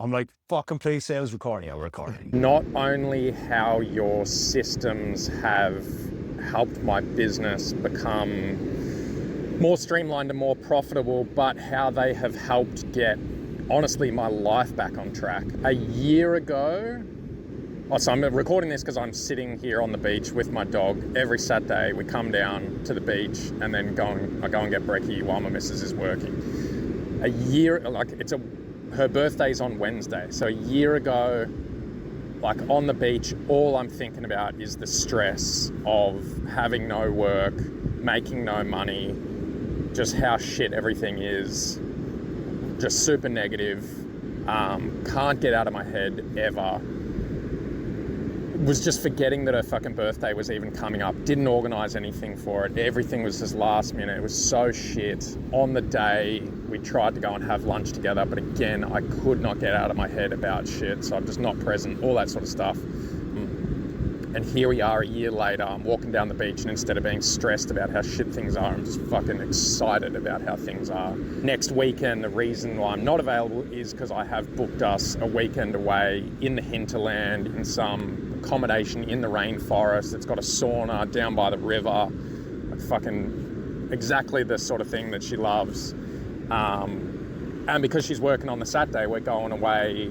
I'm like, fucking please say I was recording. Yeah, we're recording. Not only how your systems have helped my business become more streamlined and more profitable, but how they have helped get, honestly, my life back on track. A year ago, so I'm recording this because I'm sitting here on the beach with my dog. Every Saturday we come down to the beach and then I go and get brekkie while my missus is working. Her birthday's on Wednesday. So a year ago, like on the beach, all I'm thinking about is the stress of having no work, making no money, just how shit everything is, just super negative, can't get out of my head ever. Was just forgetting that her fucking birthday was even coming up. Didn't organise anything for it. Everything was just last minute. It was so shit. On the day, we tried to go and have lunch together, but again, I could not get out of my head about shit, so I'm just not present, all that sort of stuff. And here we are a year later, I'm walking down the beach, and instead of being stressed about how shit things are, I'm just fucking excited about how things are. Next weekend, the reason why I'm not available is because I have booked us a weekend away in the hinterland in some accommodation in the rainforest. It's got a sauna down by the river, like fucking exactly the sort of thing that she loves. And because she's working on the Saturday, we're going away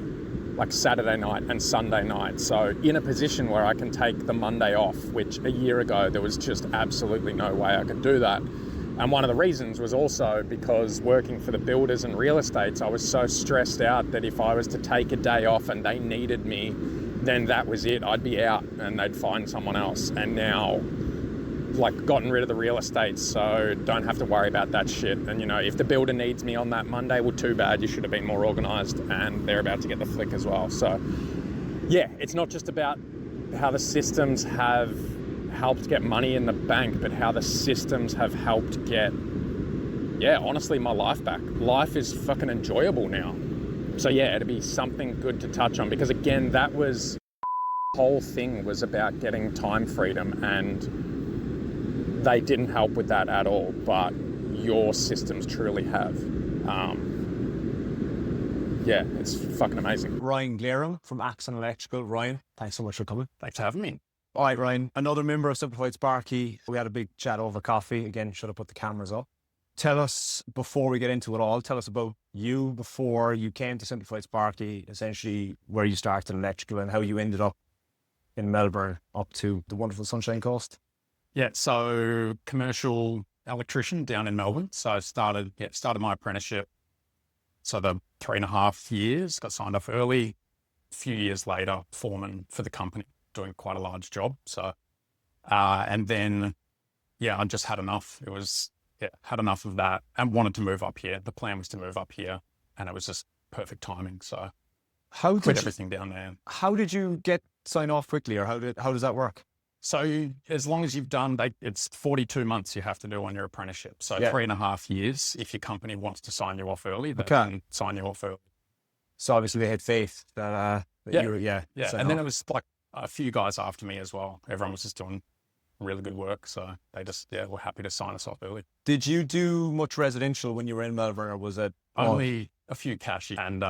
like Saturday night and Sunday night. So in a position where I can take the Monday off, which a year ago, there was just absolutely no way I could do that. And one of the reasons was also because working for the builders and real estates, I was so stressed out that if I was to take a day off and they needed me, then that was it. I'd be out and they'd find someone else. And now, like, gotten rid of the real estate, so don't have to worry about that shit. And, you know, if the builder needs me on that Monday, well, too bad. You should have been more organised, and they're about to get the flick as well. So, yeah, it's not just about how the systems have helped get money in the bank, but how the systems have helped get, yeah, honestly, my life back. Life is fucking enjoyable now. So yeah, it'd be something good to touch on, because again, that was, the whole thing was about getting time freedom, and they didn't help with that at all, but your systems truly have. Yeah, it's fucking amazing. Ryan Glarum from Axon Electrical. Ryan, thanks so much for coming. Thanks for having me. All right, Ryan, another member of Simplified Sparky. We had a big chat over coffee. Again, should have put the cameras up. Tell us, before we get into it all, tell us about you before you came to Simplified Sparky, essentially where you started in electrical and how you ended up in Melbourne up to the wonderful Sunshine Coast. Yeah, so commercial electrician down in Melbourne. So I started my apprenticeship. So the 3.5 years, got signed off early. A few years later, foreman for the company, doing quite a large job. So, and then, yeah, I just had enough. Had enough of that and wanted to move up here. The plan was to move up here, and it was just perfect timing. So quit everything down there. How did you get signed off quickly, or how does that work? So as long as you've done, it's 42 months you have to do on your apprenticeship. So 3.5 years, if your company wants to sign you off early, they can sign you off early. So obviously they had faith that you were, And then it was like a few guys after me as well. Everyone was just doing really good work. So they just, were happy to sign us off early. Did you do much residential when you were in Melbourne, or was it only a few cashy and,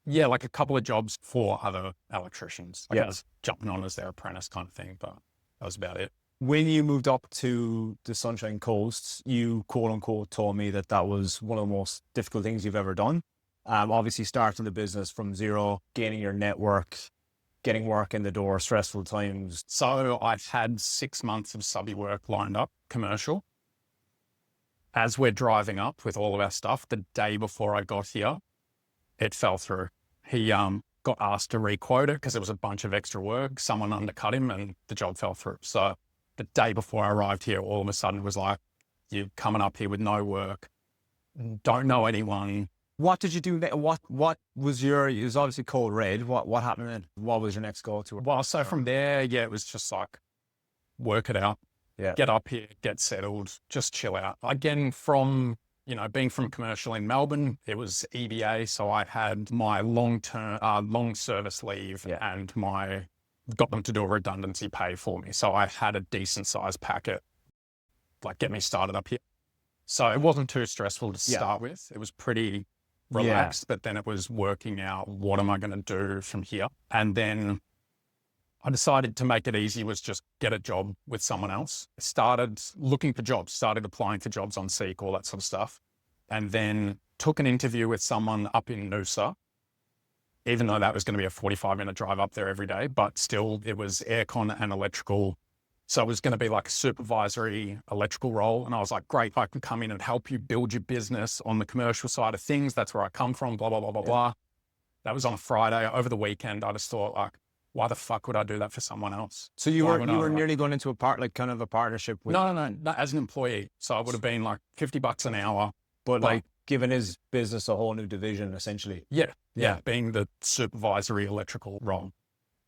like a couple of jobs for other electricians. I was jumping on as their apprentice kind of thing, but that was about it. When you moved up to the Sunshine Coast, you quote unquote told me that was one of the most difficult things you've ever done. Obviously starting the business from zero, gaining your network, getting work in the door, stressful times. So I've had 6 months of subby work lined up, commercial. As we're driving up with all of our stuff, the day before I got here, it fell through. He got asked to re-quote it because there was a bunch of extra work. Someone undercut him and the job fell through. So the day before I arrived here, all of a sudden it was like, you're coming up here with no work, don't know anyone. What did you do? What was it was obviously code red. What happened then? What was your next go to? Well, so from there, it was just like, work it out. Yeah. Get up here, get settled, just chill out. Again, from, being from commercial in Melbourne, it was EBA. So I had my long service leave and got them to do a redundancy pay for me. So I had a decent sized packet, like get me started up here. So it wasn't too stressful to start with. It was pretty relaxed, but then it was working out, what am I going to do from here? And then I decided to make it easy was just get a job with someone else. Started looking for jobs, started applying for jobs on Seek, all that sort of stuff. And then took an interview with someone up in Noosa, even though that was going to be a 45-minute drive up there every day, but still it was aircon and electrical. So it was going to be like a supervisory electrical role. And I was like, great, I can come in and help you build your business on the commercial side of things. That's where I come from, blah, blah, blah, blah, blah. That was on a Friday. Over the weekend, I just thought, like, why the fuck would I do that for someone else? So you were nearly going into kind of a partnership with... No, not as an employee. So I would have been like $50 an hour. But like giving his business a whole new division, essentially. Yeah, being the supervisory electrical role.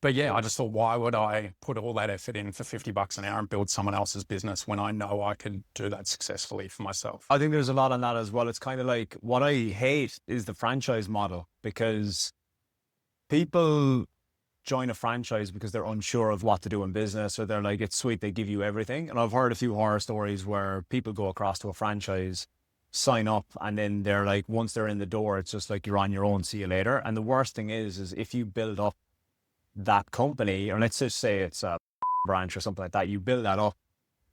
But yeah, I just thought, why would I put all that effort in for $50 an hour and build someone else's business when I know I could do that successfully for myself? I think there's a lot on that as well. It's kind of like, what I hate is the franchise model, because people join a franchise because they're unsure of what to do in business, or they're like, it's sweet, they give you everything. And I've heard a few horror stories where people go across to a franchise, sign up, and then they're like, once they're in the door, it's just like, you're on your own, see you later. And the worst thing is if you build up that company, or let's just say it's a branch or something like that, you build that up,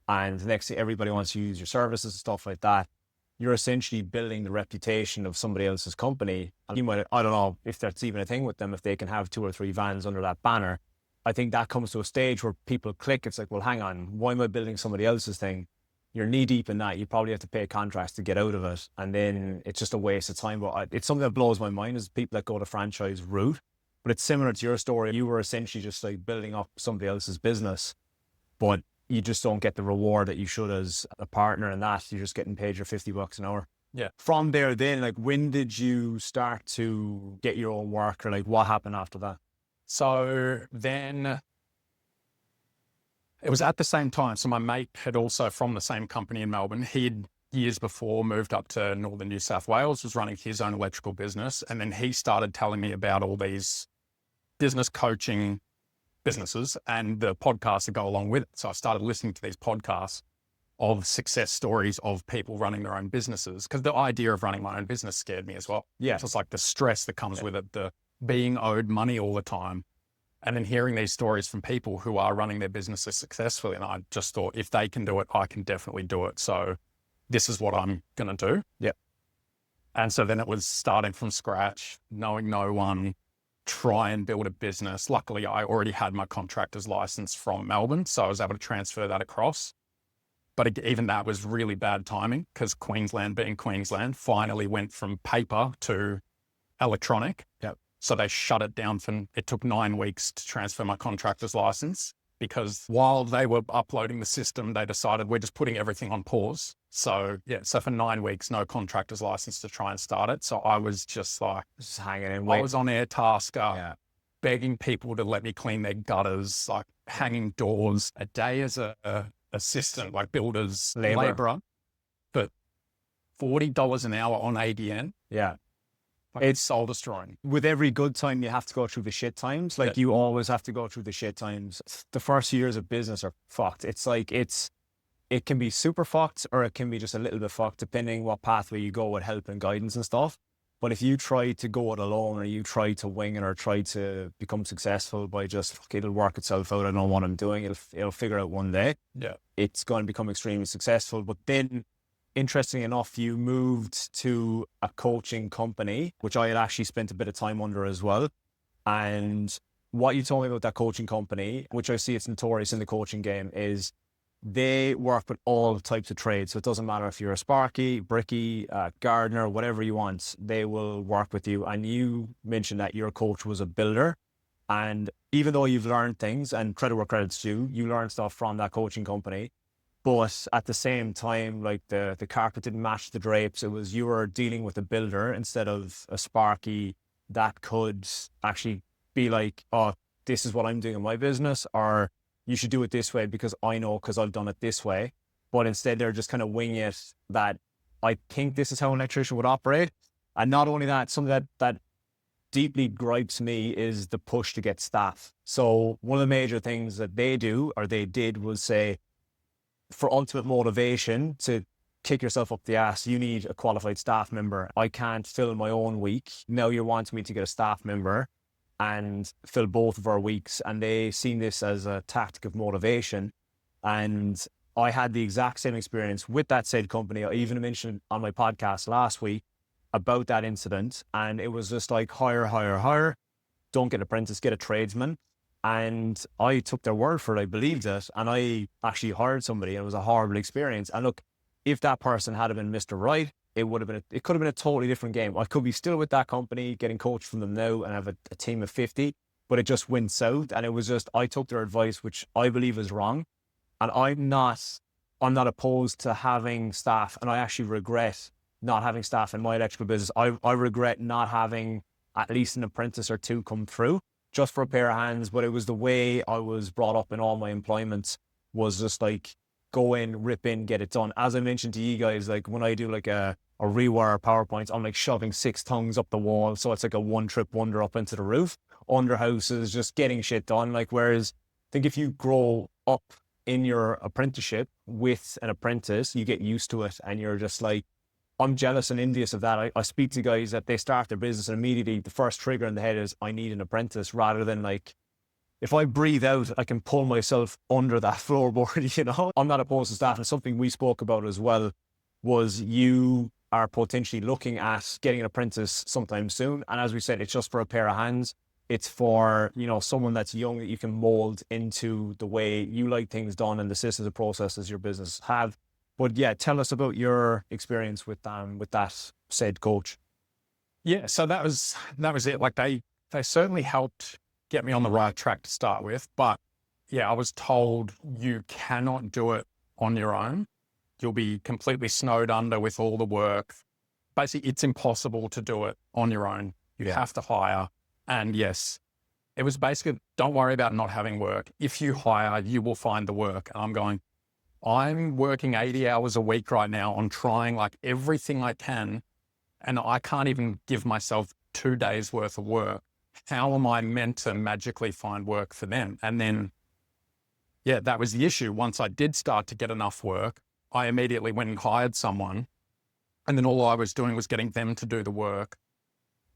and the next thing, everybody wants to use your services and stuff like that. You're essentially building the reputation of somebody else's company. And you might, I don't know if that's even a thing with them, if they can have 2 or 3 vans under that banner. I think that comes to a stage where people click. It's like, well, hang on, why am I building somebody else's thing? You're knee deep in that. You probably have to pay contracts to get out of it. And then it's just a waste of time. But it's something that blows my mind, is people that go the franchise route. But it's similar to your story. You were essentially just like building up somebody else's business, but you just don't get the reward that you should as a partner in that. You're just getting paid your $50 an hour. Yeah. From there then, like, when did you start to get your own work, or like what happened after that? So then it was at the same time. So my mate had also, from the same company in Melbourne, he'd years before moved up to northern New South Wales, was running his own electrical business. And then he started telling me about all these business coaching businesses and the podcasts that go along with it. So I started listening to these podcasts of success stories of people running their own businesses, because the idea of running my own business scared me as well. Yeah. So it's like the stress that comes with it, the being owed money all the time. And then hearing these stories from people who are running their businesses successfully. And I just thought, if they can do it, I can definitely do it. So this is what I'm going to do. Yeah. And so then it was starting from scratch, knowing no one, try and build a business. Luckily, I already had my contractor's license from Melbourne, so I was able to transfer that across. But even that was really bad timing, because Queensland, being Queensland, finally went from paper to electronic. Yep. So they shut it down. It took 9 weeks to transfer my contractor's license, because while they were uploading the system, they decided we're just putting everything on pause. So yeah, so for 9 weeks, no contractor's license to try and start it. So I was just like, Just hanging in. I was on Airtasker, Yeah. begging people to let me clean their gutters, like hanging doors, a day as a assistant, like builder's laborer, but $40 an hour on ADN. Yeah. Like, it's soul destroying. With every good time, you have to go through the shit times. Like, you always have to go through the shit times. The first years of business are fucked. It's like, it can be super fucked, or it can be just a little bit fucked, depending what pathway you go with help and guidance and stuff. But if you try to go it alone, or you try to wing it, or try to become successful by just, fuck, it'll work itself out, I know what I'm doing, it'll figure out one day. Yeah. It's going to become extremely successful. But then, interestingly enough, you moved to a coaching company, which I had actually spent a bit of time under as well. And what you told me about that coaching company, which I see it's notorious in the coaching game, is they work with all types of trades. So it doesn't matter if you're a Sparky, Bricky, gardener, whatever you want, they will work with you. And you mentioned that your coach was a builder. And even though you've learned things, and credit where credit's due, you learned stuff from that coaching company. But at the same time, like the carpet didn't match the drapes. It was, you were dealing with a builder instead of a Sparky that could actually be like, oh, this is what I'm doing in my business, or you should do it this way because I know, because I've done it this way. But instead they're just kind of winging it, that I think this is how an electrician would operate. And not only that, something that deeply gripes me is the push to get staff. So one of the major things that they do, or they did, was say, for ultimate motivation to kick yourself up the ass. You need a qualified staff member. I can't fill my own week. Now you're wanting me to get a staff member and fill both of our weeks. And they seen this as a tactic of motivation. And I had the exact same experience with that said company. I even mentioned on my podcast last week about that incident. And it was just like hire. Don't get an apprentice, get a tradesman. And I took their word for it. I believed it. And I actually hired somebody, and it was a horrible experience. And look, if that person had been Mr. Right, it could have been a totally different game. I could be still with that company, getting coached from them now and have a team of 50, but it just went south. And it was just, I took their advice, which I believe is wrong. And I'm not opposed to having staff. And I actually regret not having staff in my electrical business. I regret not having at least an apprentice or two come through just for a pair of hands. But it was the way I was brought up in all my employments, was just like, go in, rip in, get it done. As I mentioned to you guys, like when I do like a rewire PowerPoint, I'm like shoving 6 tongues up the wall. So it's like a one trip wonder up into the roof. Under houses, just getting shit done. Like, whereas I think if you grow up in your apprenticeship with an apprentice, you get used to it, and you're just like, I'm jealous and envious of that. I speak to guys that they start their business and immediately the first trigger in the head is, I need an apprentice, rather than like, if I breathe out, I can pull myself under that floorboard, you know? I'm not opposed to staff. And something we spoke about as well was you are potentially looking at getting an apprentice sometime soon. And as we said, it's just for a pair of hands. It's for, you know, someone that's young that you can mold into the way you like things done and the systems and processes your business have. But yeah, tell us about your experience with that said coach. Yeah, so that was it. Like they certainly helped get me on the right track to start with. But yeah, I was told you cannot do it on your own. You'll be completely snowed under with all the work. Basically, it's impossible to do it on your own. You have to hire. And yes, it was basically, don't worry about not having work. If you hire, you will find the work. And I'm going, I'm working 80 hours a week right now on trying like everything I can. And I can't even give myself 2 days worth of work. How am I meant to magically find work for them? And then, yeah, that was the issue. Once I did start to get enough work, I immediately went and hired someone. And then all I was doing was getting them to do the work.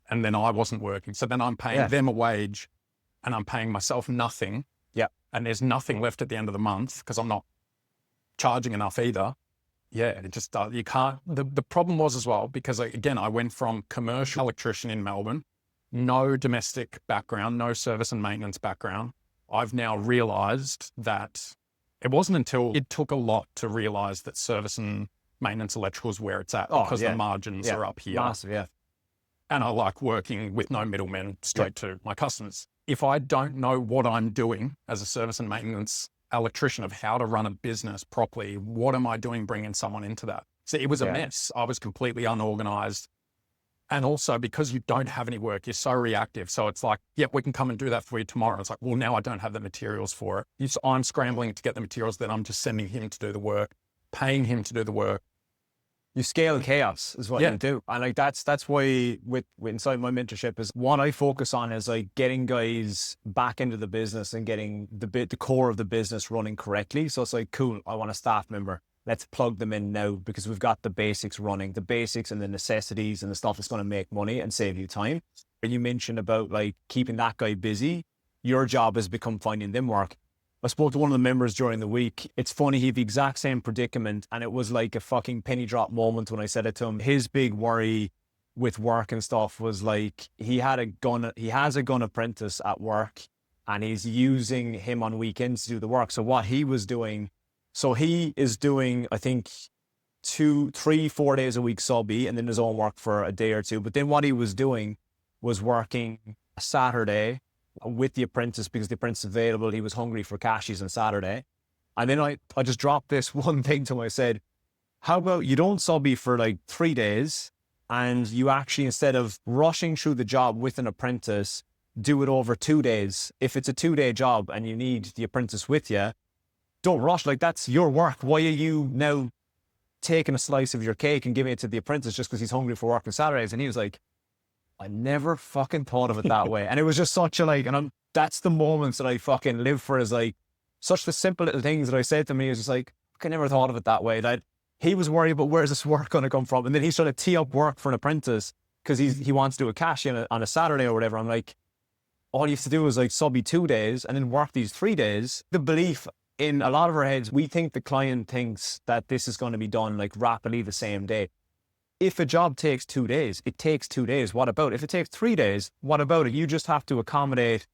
And then I wasn't working. So then I'm paying them a wage and I'm paying myself nothing. Yeah. And there's nothing left at the end of the month because I'm not charging enough either. Yeah, it just, you can't, the problem was as well, because again, I went from commercial electrician in Melbourne, no domestic background, no service and maintenance background. I've now realized that it wasn't until it took a lot to realize that service and maintenance electrical is where it's at, because the margins are up here. Massive, yeah. And I like working with no middlemen straight to my customers. If I don't know what I'm doing as a service and maintenance electrician of how to run a business properly, what am I doing bringing someone into that? So it was a mess. I was completely unorganized. And also because you don't have any work, you're so reactive. So it's like, yep, we can come and do that for you tomorrow. It's like, well, now I don't have the materials for it. So I'm scrambling to get the materials, then I'm just sending him to do the work, paying him to do the work. You scale chaos is what you do. And like, that's why with inside my mentorship is what I focus on is like getting guys back into the business and getting the core of the business running correctly. So it's like, cool, I want a staff member. Let's plug them in now because we've got the basics running, the basics and the necessities and the stuff that's going to make money and save you time. And you mentioned about like keeping that guy busy. Your job has become finding them work. I spoke to one of the members during the week. It's funny, he had the exact same predicament, and it was like a fucking penny drop moment when I said it to him. His big worry with work and stuff was like he has a gun apprentice at work, and he's using him on weekends to do the work. So what he was doing, so he is doing, I think, 2, 3, 4 days a week subby, and then his own work for a day or two. But then what he was doing was working a Saturday with the apprentice because the apprentice is available. He was hungry for cashies on Saturday. And then I just dropped this one thing to him. I said, how about you don't subby for like 3 days and you actually, instead of rushing through the job with an apprentice, do it over 2 days. If it's a 2-day job and you need the apprentice with you, don't rush. Like, that's your work. Why are you now taking a slice of your cake and giving it to the apprentice just because he's hungry for work on Saturdays? And he was like, I never fucking thought of it that way. And it was just such a like, and that's the moments that I fucking live for, is like such the simple little things that I said to me is just like, I never thought of it that way. That he was worried about where's this work going to come from. And then he's trying to tee up work for an apprentice because he wants to do a cash in on a Saturday or whatever. I'm like, all you have to do is like subby 2 days and then work these 3 days. The belief in a lot of our heads, we think the client thinks that this is going to be done like rapidly the same day. If a job takes 2 days, it takes 2 days. What about if it takes 3 days? What about it? You just have to accommodate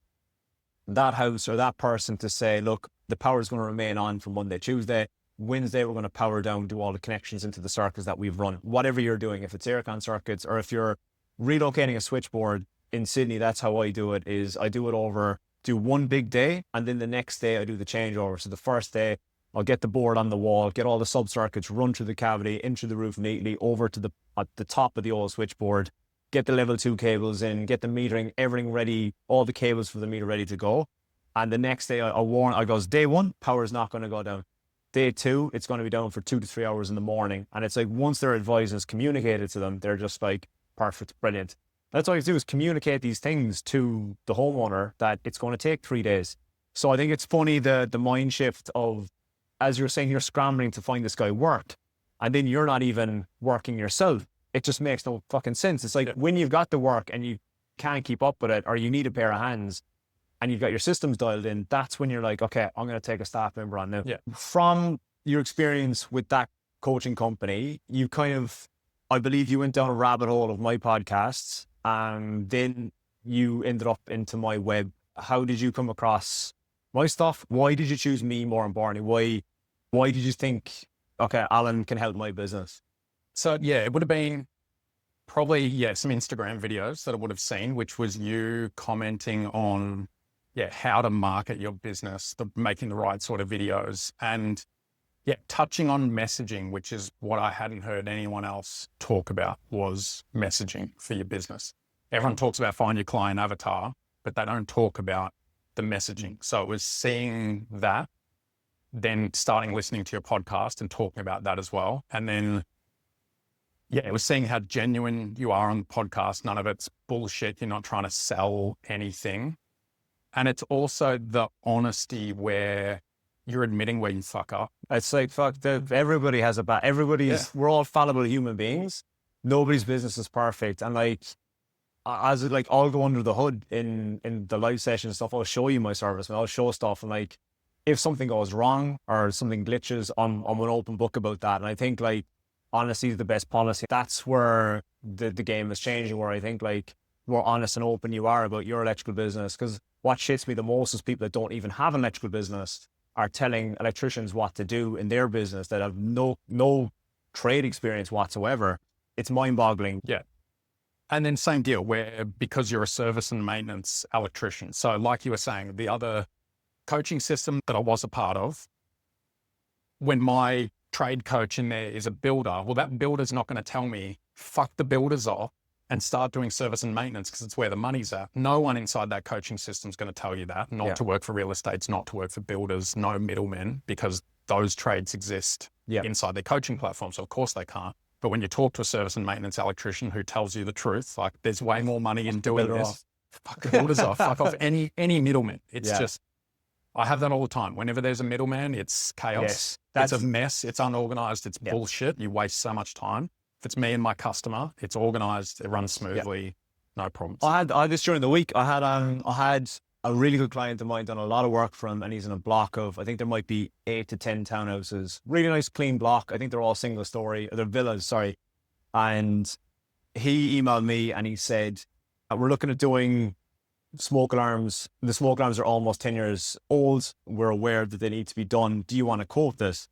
that house or that person to say, look, the power is going to remain on from Monday, Tuesday. Wednesday, we're going to power down, do all the connections into the circuits that we've run. Whatever you're doing, if it's aircon circuits or if you're relocating a switchboard in Sydney, that's how I do it, is I do it over, do one big day, and then the next day I do the changeover. So the first day, I'll get the board on the wall, get all the sub-circuits, run through the cavity, into the roof neatly, over to at the top of the old switchboard, get the level 2 cables in, get the metering, everything ready, all the cables for the meter ready to go. And the next day I goes, day 1, power is not going to go down. Day 2, it's going to be down for 2 to 3 hours in the morning. And it's like, once their advisors communicated to them, they're just like, perfect, brilliant. That's all you have to do, is communicate these things to the homeowner that it's going to take 3 days. So I think it's funny, the mind shift of, as you're saying, you're scrambling to find this guy work, and then you're not even working yourself. It just makes no fucking sense. It's like when you've got the work and you can't keep up with it, or you need a pair of hands and you've got your systems dialed in, that's when you're like, okay, I'm going to take a staff member on now. Yeah. From your experience with that coaching company, you kind of, I believe you went down a rabbit hole of my podcasts, and then you ended up into my web. How did you come across my stuff? Why did you choose me, more importantly? Why did you think, okay, Alan can help my business? So yeah, it would have been probably, some Instagram videos that I would have seen, which was you commenting on, how to market your business, making the right sort of videos, and touching on messaging, which is what I hadn't heard anyone else talk about, was messaging for your business. Everyone talks about find your client avatar, but they don't talk about the messaging. So it was seeing that, then starting listening to your podcast and talking about that as well. And then, it was seeing how genuine you are on the podcast. None of it's bullshit. You're not trying to sell anything. And it's also the honesty where you're admitting where you fuck up. It's like, everybody has we're all fallible human beings. Nobody's business is perfect. And like, I'll go under the hood in the live session stuff. I'll show you my service and I'll show stuff. And like, if something goes wrong or something glitches, I'm an open book about that. And I think like, honesty is the best policy. That's where the game is changing, where I think like, more honest and open you are about your electrical business. Because what shits me the most is people that don't even have an electrical business are telling electricians what to do in their business that have no trade experience whatsoever. It's mind-boggling. Yeah. And then same deal where, because you're a service and maintenance electrician. So like you were saying, the other coaching system that I was a part of, when my trade coach in there is a builder, well, that builder's not going to tell me, fuck the builders off and start doing service and maintenance because it's where the money's at. No one inside that coaching system is going to tell you that, not to work for real estates, not to work for builders, no middlemen, because those trades exist inside their coaching platform. So of course they can't. But when you talk to a service and maintenance electrician who tells you the truth, like there's way more money in doing this, fuck the builders off, fuck off any middleman. It's just, I have that all the time. Whenever there's a middleman, it's chaos. It's a mess. It's unorganized. It's bullshit. You waste so much time. If it's me and my customer, it's organized. It runs smoothly. No problems. I had this during the week. I had a really good client of mine, done a lot of work for him, and he's in a block of, I think there might be 8 to 10 townhouses. Really nice, clean block. I think they're all single story. They're villas, sorry. And he emailed me and he said, we're looking at doing smoke alarms. The smoke alarms are almost 10 years old. We're aware that they need to be done. Do you want to quote this?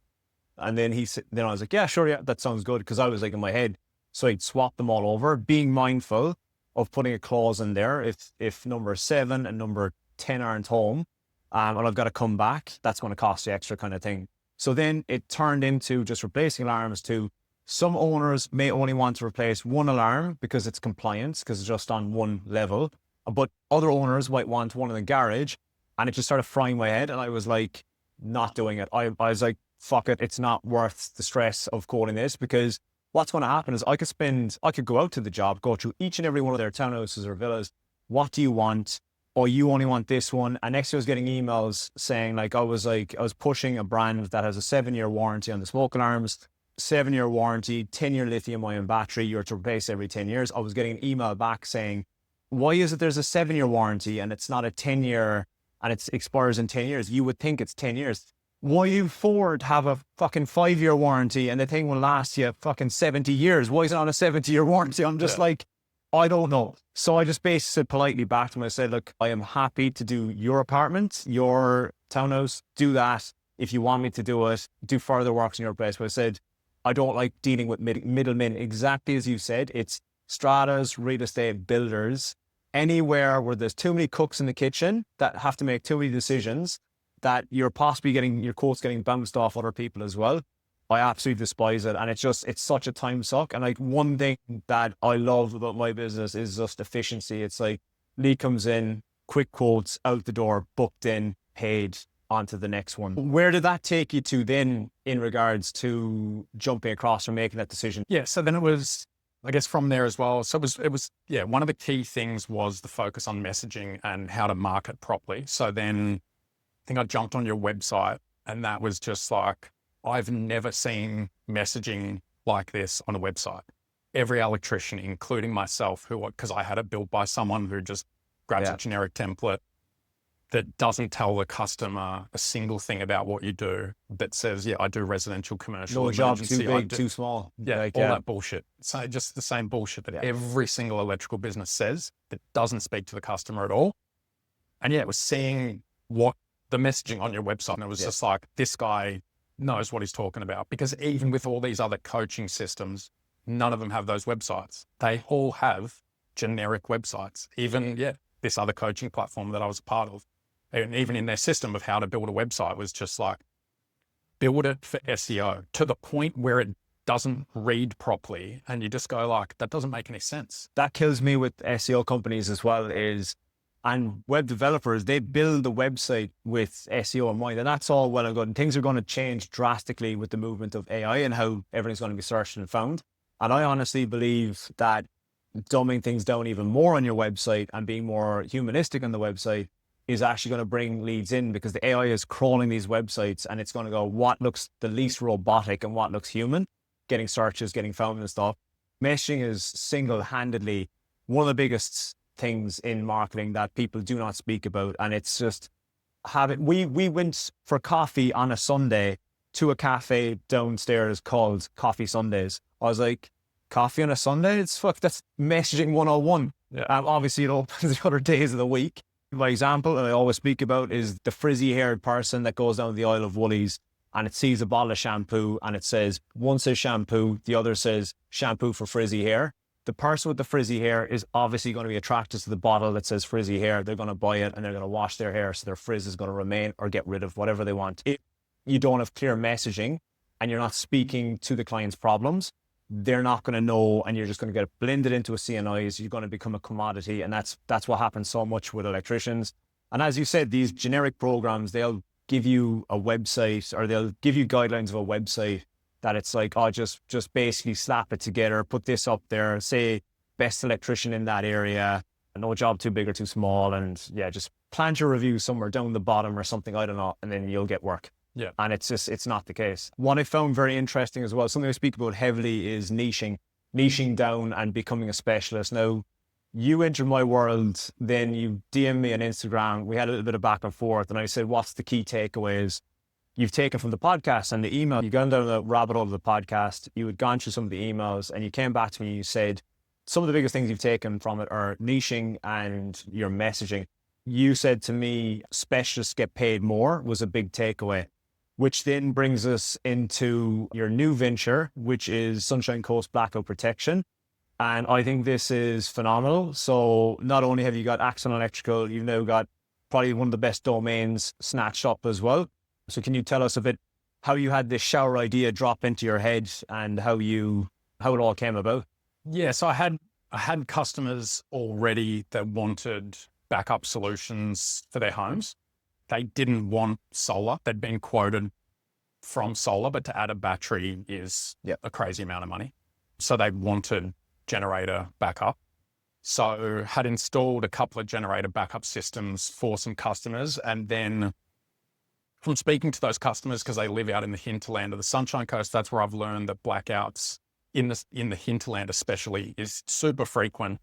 And then then I was like, yeah, sure. Yeah, that sounds good. Cause I was like in my head, so I'd swap them all over, being mindful of putting a clause in there. If number 7 and number 10 aren't home, and I've got to come back, that's going to cost you extra kind of thing. So then it turned into just replacing alarms to some owners may only want to replace one alarm because it's compliance, because it's just on one level. But other owners might want one in the garage, and it just started frying my head. And I was like, not doing it. I was like, fuck it. It's not worth the stress of quoting this, because what's going to happen is I could go out to the job, go through each and every one of their townhouses or villas. What do you want? Or you only want this one. And next I was getting emails saying I was pushing a brand that has a 7-year warranty on the smoke alarms. 7-year warranty, 10-year lithium ion battery, you're to replace every 10 years. I was getting an email back saying, why is it there's a 7-year warranty and it's not a 10-year and it expires in 10 years? You would think it's 10 years. Why you Ford have a fucking 5-year warranty and the thing will last you fucking 70 years? Why is it on a 70-year warranty? I'm just like, I don't know. So I just basically said politely back to him, I said, look, I am happy to do your apartment, your townhouse, do that. If you want me to do it, do further works in your place. But I said, I don't like dealing with middlemen. Exactly as you said, it's stratas, real estate builders, anywhere where there's too many cooks in the kitchen that have to make too many decisions that you're possibly getting your quotes getting bounced off other people as well. I absolutely despise it. And it's such a time suck. And like one thing that I love about my business is just efficiency. It's like lead comes in, quick quotes, out the door, booked in, paid, onto the next one. Where did that take you to then in regards to jumping across or making that decision? Yeah. So then it was, I guess from there as well. So it was, one of the key things was the focus on messaging and how to market properly. So then I think I jumped on your website and that was just like, I've never seen messaging like this on a website. Every electrician, including myself, because I had it built by someone who just grabs a generic template that doesn't tell the customer a single thing about what you do, that says, I do residential, commercial, no job emergency, too big, too small. Yeah, like, all that bullshit. So just the same bullshit that every single electrical business says that doesn't speak to the customer at all. And it was seeing what the messaging on your website, and it was just like, this guy knows what he's talking about. Because even with all these other coaching systems, none of them have those websites. They all have generic websites. Even, this other coaching platform that I was a part of, and even in their system of how to build a website was just like, build it for SEO to the point where it doesn't read properly. And you just go like, that doesn't make any sense. That kills me with SEO companies as well and web developers, they build the website with SEO in mind, and that's all well and good. And things are going to change drastically with the movement of AI and how everything's going to be searched and found. And I honestly believe that dumbing things down even more on your website and being more humanistic on the website is actually going to bring leads in, because the AI is crawling these websites and it's going to go what looks the least robotic and what looks human, getting searches, getting found and stuff. Messaging is single-handedly one of the biggest things in marketing that people do not speak about. And it's just we went for coffee on a Sunday to a cafe downstairs called Coffee Sundays. I was like, coffee on a Sunday? That's messaging 101. Obviously it opens the other days of the week. My example that I always speak about is the frizzy haired person that goes down the aisle of Woolies and it sees a bottle of shampoo and it says, one says shampoo, the other says shampoo for frizzy hair. The person with the frizzy hair is obviously going to be attracted to the bottle that says frizzy hair. They're going to buy it and they're going to wash their hair so their frizz is going to remain or get rid of whatever they want. If you don't have clear messaging and you're not speaking to the client's problems, they're not going to know, and you're just going to get blended into a CNIs. You're going to become a commodity, and that's what happens so much with electricians. And as you said, these generic programs, they'll give you a website or they'll give you guidelines of a website that it's like, just basically slap it together, put this up there, say best electrician in that area, no job too big or too small, and just plant your review somewhere down the bottom or something, I don't know, and then you'll get work. Yeah. And it's not the case. What I found very interesting as well, something I speak about heavily, is niching down and becoming a specialist. Now, you entered my world, then you DM me on Instagram. We had a little bit of back and forth, and I said, what's the key takeaways you've taken from the podcast and the email? You've gone down the rabbit hole of the podcast. You had gone through some of the emails, and you came back to me and you said, some of the biggest things you've taken from it are niching and your messaging. You said to me, specialists get paid more was a big takeaway, which then brings us into your new venture, which is Sunshine Coast Blackout Protection. And I think this is phenomenal. So not only have you got Axon Electrical, you've now got probably one of the best domains snatched up as well. So can you tell us a bit how you had this shower idea drop into your head and how it all came about? Yeah, so I had customers already that wanted backup solutions for their homes. They didn't want solar. They'd been quoted from solar, but to add a battery is a crazy amount of money. So they wanted generator backup. So had installed a couple of generator backup systems for some customers. And then from speaking to those customers, because they live out in the hinterland of the Sunshine Coast, that's where I've learned that blackouts in the hinterland especially is super frequent,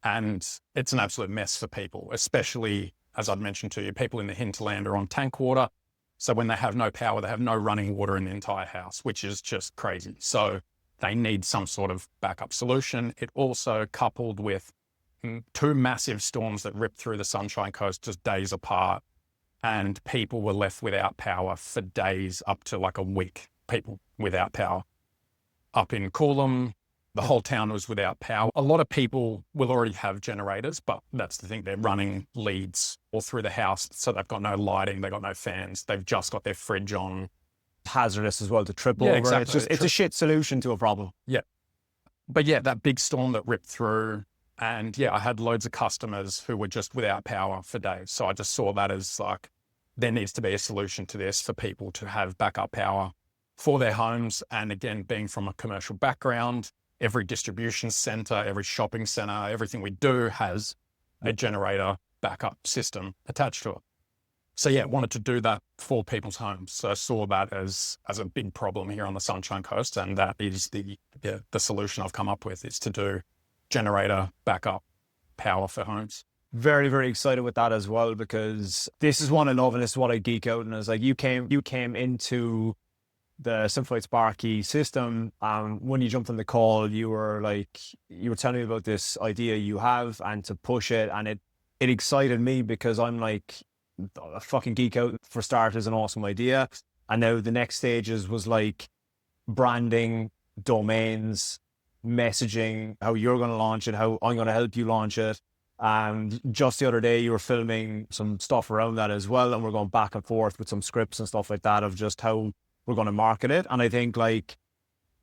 and it's an absolute mess for people, especially, as I'd mentioned to you, people in the hinterland are on tank water. So when they have no power, they have no running water in the entire house, which is just crazy. So they need some sort of backup solution. It also coupled with 2 massive storms that ripped through the Sunshine Coast just days apart, and people were left without power for days, up to like a week, people without power. Up in Coolum, the whole town was without power. A lot of people will already have generators, but that's the thing, they're running leads all through the house. So they've got no lighting, they've got no fans, they've just got their fridge on. Hazardous as well to trip over. Exactly. It's a shit solution to a problem. Yeah. But yeah, that big storm that ripped through, and yeah, I had loads of customers who were just without power for days. So I just saw that as like, there needs to be a solution to this for people to have backup power for their homes. And again, being from a commercial background, every distribution center, every shopping center, everything we do has a generator backup system attached to it. So yeah, wanted to do that for people's homes. So I saw that as a big problem here on the Sunshine Coast. And that is the solution I've come up with, is to do generator backup power for homes. Very, very excited with that as well, because this is what I love and this is what I geek out. And it's like you came into the Simplified Sparky system. When you jumped on the call, you were telling me about this idea you have and to push it. And it excited me because I'm like, a fucking geek out for starters, an awesome idea. And now the next stages was like branding, domains, messaging, how you're going to launch it, how I'm going to help you launch it. And just the other day, you were filming some stuff around that as well. And we're going back and forth with some scripts and stuff like that of just how we're going to market it. And I think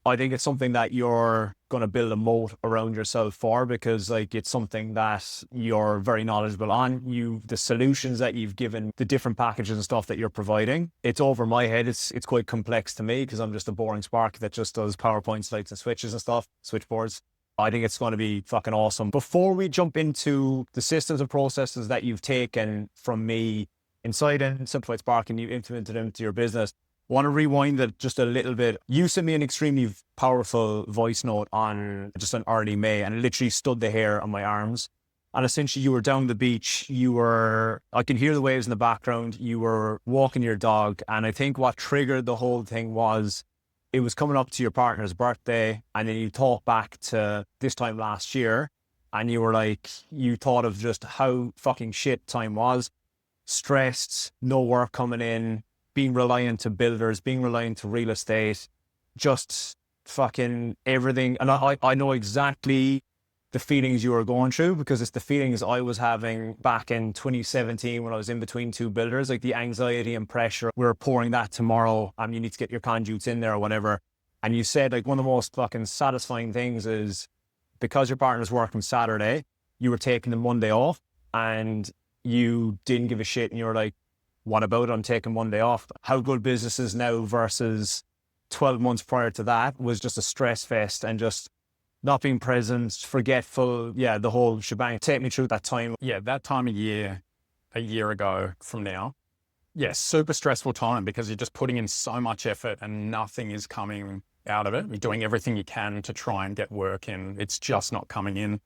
it's something that you're going to build a moat around yourself for, because like it's something that you're very knowledgeable on. The solutions that you've given, the different packages and stuff that you're providing, it's over my head. It's quite complex to me because I'm just a boring Spark that just does PowerPoint slides and switches and stuff, switchboards. I think it's going to be fucking awesome. Before we jump into the systems and processes that you've taken from me inside and Simplified Spark and you implemented them to your business, I want to rewind it just a little bit. You sent me an extremely powerful voice note on early May, and it literally stood the hair on my arms. And essentially you were down the beach, I can hear the waves in the background, you were walking your dog. And I think what triggered the whole thing was, it was coming up to your partner's birthday, and then you thought back to this time last year, and you were like, you thought of just how fucking shit time was, stressed, no work coming in, being reliant to builders, being reliant to real estate, just fucking everything. And I know exactly the feelings you were going through, because it's the feelings I was having back in 2017 when I was in between 2 builders, like the anxiety and pressure. We're pouring that tomorrow, and you need to get your conduits in there or whatever. And you said like one of the most fucking satisfying things is, because your partner's working Saturday, you were taking the Monday off and you didn't give a shit, and you were like, what about it? I'm taking Monday off. How good business is now versus 12 months prior to that was just a stress fest and just not being present, forgetful. Yeah, the whole shebang. Take me through that time. Yeah, that time of year, a year ago from now. Yeah, super stressful time, because you're just putting in so much effort and nothing is coming out of it. You're doing everything you can to try and get work in. It's just not coming in.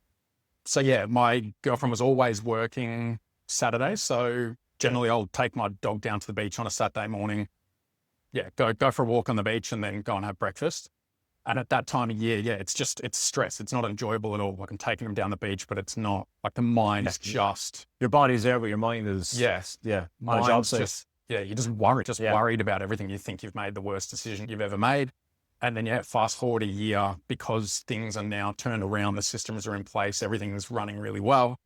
So yeah, my girlfriend was always working Saturdays. So generally I'll take my dog down to the beach on a Saturday morning. Yeah, go for a walk on the beach and then go and have breakfast. And at that time of year, yeah, it's stress. It's not enjoyable at all. Like, I'm taking them down the beach, but it's not, like, the mind's just... Your body's there, but your mind is... Yes. Yeah. On a job site. You're just worried. Worried about everything. You think you've made the worst decision you've ever made. And then, yeah, fast forward a year, because things are now turned around, the systems are in place, everything is running really well.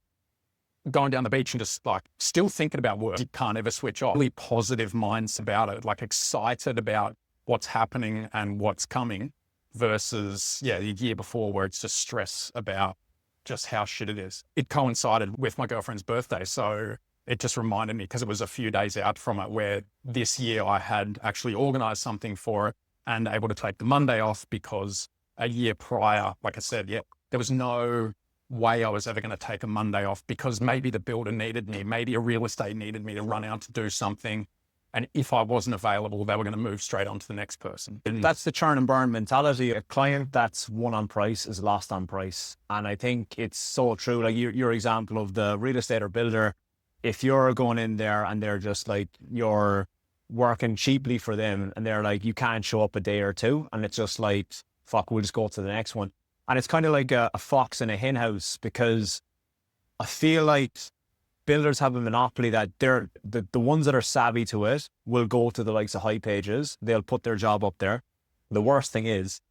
Going down the beach and just like still thinking about work. You can't ever switch off. Really positive minds about it, like excited about what's happening and what's coming, versus, yeah, the year before where it's just stress about just how shit it is. It coincided with my girlfriend's birthday. So it just reminded me, because it was a few days out from it, where this year I had actually organized something for it and able to take the Monday off, because a year prior, like I said, yeah, there was no way I was ever going to take a Monday off, because maybe the builder needed me, maybe a real estate needed me to run out to do something. And if I wasn't available, they were going to move straight on to the next person. That's the churn and burn mentality. A client that's won on price is lost on price. And I think it's so true. Like your example of the real estate or builder, if you're going in there and they're just like, you're working cheaply for them and they're like, you can't show up a day or two. And it's just like, fuck, we'll just go to the next one. And it's kind of like a fox in a hen house, because I feel like builders have a monopoly that they're the ones that are savvy to it will go to the likes of High Pages. They'll put their job up there. The worst thing is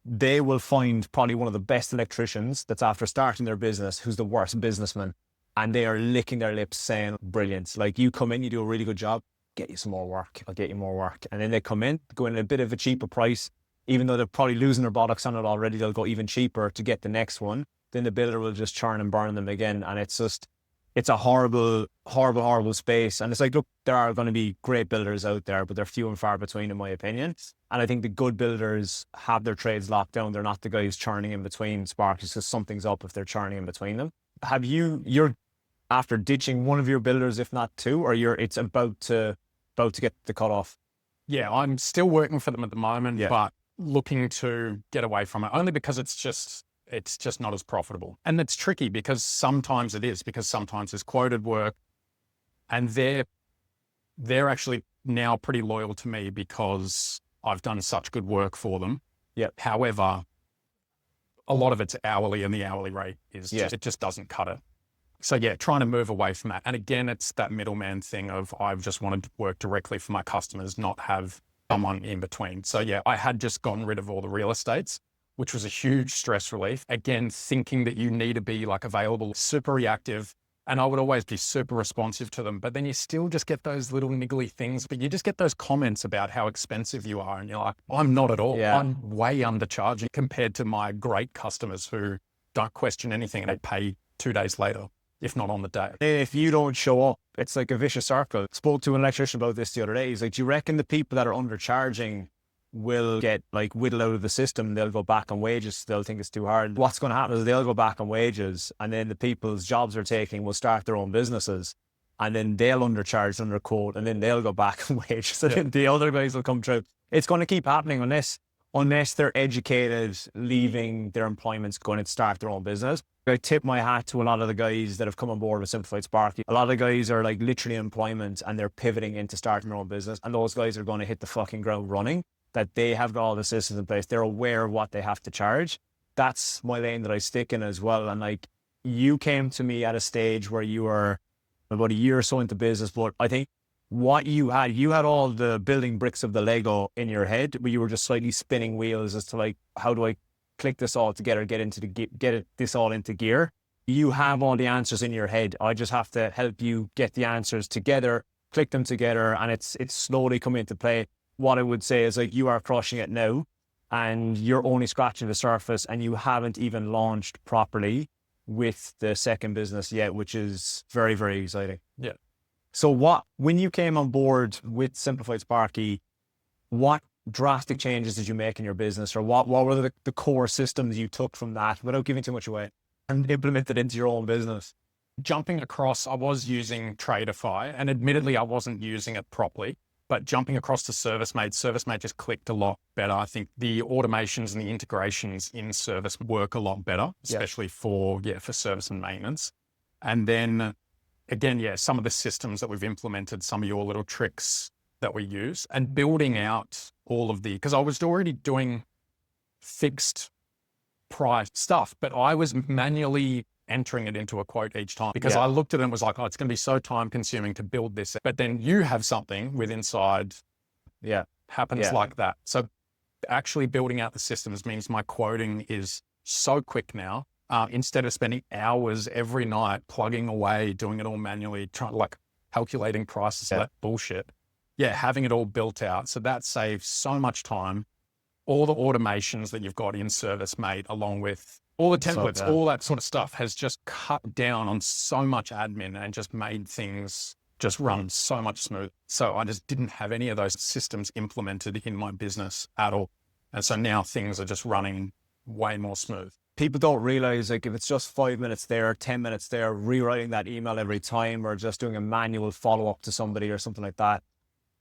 they will find probably one of the best electricians that's after starting their business, who's the worst businessman. And they are licking their lips saying, brilliant. Like, you come in, you do a really good job, get you some more work. I'll get you more work. And then they come in, go in at a bit of a cheaper price, even though they're probably losing their bollocks on it already, they'll go even cheaper to get the next one. Then the builder will just churn and burn them again. And it's just, it's a horrible, horrible, horrible space. And it's like, look, there are going to be great builders out there, but they're few and far between, in my opinion. And I think the good builders have their trades locked down. They're not the guys churning in between Sparkies, because something's up if they're churning in between them. Have you're after ditching one of your builders, if not two, or it's about to get the cut off? Yeah, I'm still working for them at the moment, Yeah. but looking to get away from it, only because it's just not as profitable. And it's tricky, because sometimes it is, because sometimes there's quoted work, and they're actually now pretty loyal to me because I've done such good work for them. Yeah. However, a lot of it's hourly, and the hourly rate is it just doesn't cut it. So yeah, trying to move away from that. And again, it's that middleman thing of, I've just wanted to work directly for my customers, not have someone in between. So yeah, I had just gotten rid of all the real estates, which was a huge stress relief. Again, thinking that you need to be like available, super reactive, and I would always be super responsive to them. But then you still just get those little niggly things, but you just get those comments about how expensive you are. And you're like, I'm not at all. Yeah. I'm way undercharging compared to my great customers who don't question anything, and they pay 2 days later, if not on the day. If you don't show up, it's like a vicious circle. Spoke to an electrician about this the other day. He's like, do you reckon the people that are undercharging will get like whittled out of the system? They'll go back on wages. They'll think it's too hard. What's going to happen is they'll go back on wages, and then the people's jobs they're taking will start their own businesses, and then they'll undercharge, underquote, and then they'll go back on wages. And then the other guys will come through. It's going to keep happening unless they're educated, leaving their employments, going to start their own business. I tip my hat to a lot of the guys that have come on board with Simplified Sparky. A lot of the guys are like literally in employment, and they're pivoting into starting their own business. And those guys are going to hit the fucking ground running, that they have got all the systems in place. They're aware of what they have to charge. That's my lane that I stick in as well. And like, you came to me at a stage where you were about a year or so into business, but I think what you had all the building bricks of the Lego in your head, but you were just slightly spinning wheels as to like, how do I click this all together, this all into gear? You have all the answers in your head. I just have to help you get the answers together, click them together, and it's slowly coming into play. What I would say is, like, you are crushing it now, and you're only scratching the surface, and you haven't even launched properly with the second business yet, which is very, very exciting. Yeah. So when you came on board with Simplified Sparky, what drastic changes did you make in your business, or what were the core systems you took from that, without giving too much away, and implemented into your own business? Jumping across, I was using Tradeify, and admittedly I wasn't using it properly, but jumping across to ServiceMate just clicked a lot better. I think the automations and the integrations in Service work a lot better, especially for service and maintenance. And then again, some of the systems that we've implemented, some of your little tricks that we use, and building out all of because I was already doing fixed price stuff, but I was manually entering it into a quote each time, because I looked at it and was like, oh, it's going to be so time consuming to build this. But then you have something with inside happens like that. So actually building out the systems means my quoting is so quick now. Instead of spending hours every night plugging away, doing it all manually, calculating prices, that bullshit. Having it all built out. So that saves so much time. All the automations that you've got in ServiceMate, along with all the templates, all that sort of stuff, has just cut down on so much admin and just made things just run so much smoother. So I just didn't have any of those systems implemented in my business at all. And so now things are just running way more smooth. People don't realize, like, if it's just 5 minutes there, 10 minutes there, rewriting that email every time, or just doing a manual follow-up to somebody or something like that,